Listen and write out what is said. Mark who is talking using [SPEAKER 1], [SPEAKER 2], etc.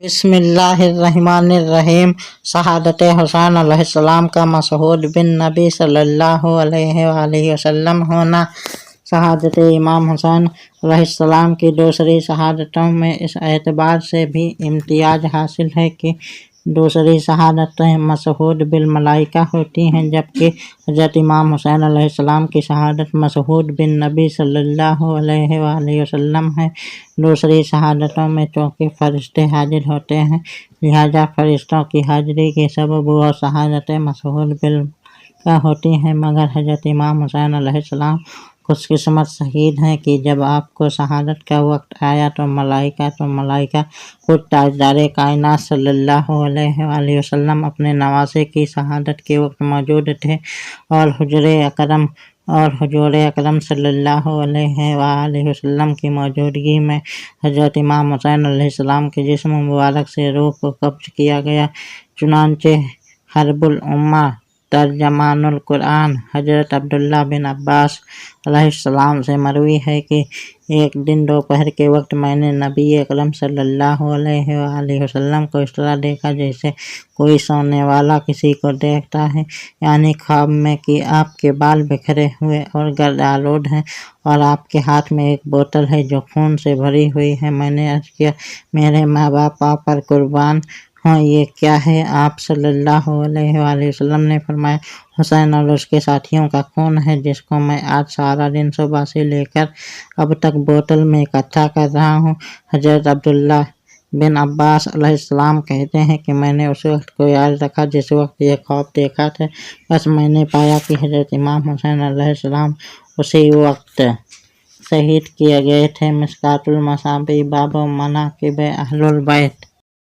[SPEAKER 1] बिस्मिल्लाहिर्रहमानिर्रहीम। शहादत हुसैन अलैहिस्सलाम का मशहूद बिन नबी सल्लल्लाहु अलैहि वसल्लम होना। शहादत इमाम हुसैन अलैहिस्सलाम की दूसरी शहादतों में इस एतबार से भी इम्तियाज हासिल है कि दूसरी शहादतें मशहूद बिल मलाइका होती हैं, जबकि हज़रत इमाम हुसैन अलैहिस्सलाम की शहादत मशहूद बिन नबी सल्लल्लाहु अलैहि वसल्लम है। दूसरी शहादतों में चूँकि फरिश्ते हाजिर होते हैं, लिहाजा फरिश्तों की हाजिरी के सबब वो शहादतें मशहूद बिल मलाइका होती हैं। मगर हज़रत इमाम हुसैन अलैहिस्सलाम खुशकिस्मत शहीद हैं कि जब आपको शहादत का वक्त आया तो मलाइका खुद ताजदारे कायनात सल्लल्लाहु अलैहि वसल्लम अपने नवासे की शहादत के वक्त मौजूद थे और हुजूर अकरम सल्लल्लाहु अलैहि वसल्लम की मौजूदगी में हज़रत इमाम हुसैन अलैहिस्सलाम के जिस्म मुबारक से रूह को कब्ज़ किया गया। चुनांचे हर्बुल उम्मा तर्जमानुल कुरान हज़रत अब्दुल्लाह बिन अब्बास अलैहिस्सलाम से मरवी है कि एक दिन दोपहर के वक्त मैंने नबी अकरम सल्लल्लाहु अलैहि वसल्लम को इस तरह देखा जैसे कोई सोने वाला किसी को देखता है, यानी ख्वाब में, कि आपके बाल बिखरे हुए और गर्द आलूद हैं और आपके हाथ में एक बोतल है जो खून से भरी हुई है। मैंने अर्ज़ किया, मेरे माँ बाप आप पर कुर्बान हों, ये क्या है? आप सल्लल्लाहु अलैहि वसल्लम ने फरमाया, हुसैन और उसके साथियों का खून है, जिसको मैं आज सारा दिन सुबह से लेकर अब तक बोतल में इकट्ठा कर रहा हूँ। हज़रत अब्दुल्लाह बिन अब्बास अलैहिस्सलाम कहते हैं कि मैंने उस वक्त को याद रखा जिस वक्त ये ख्वाब देखा था। बस मैंने पाया कि हज़रत इमाम हुसैन अलैहिस्सलाम उसी वक्त शहीद किए गए थे। मिस्कातुल मसाबीह बाब मनाक़िब अहलुल बैत।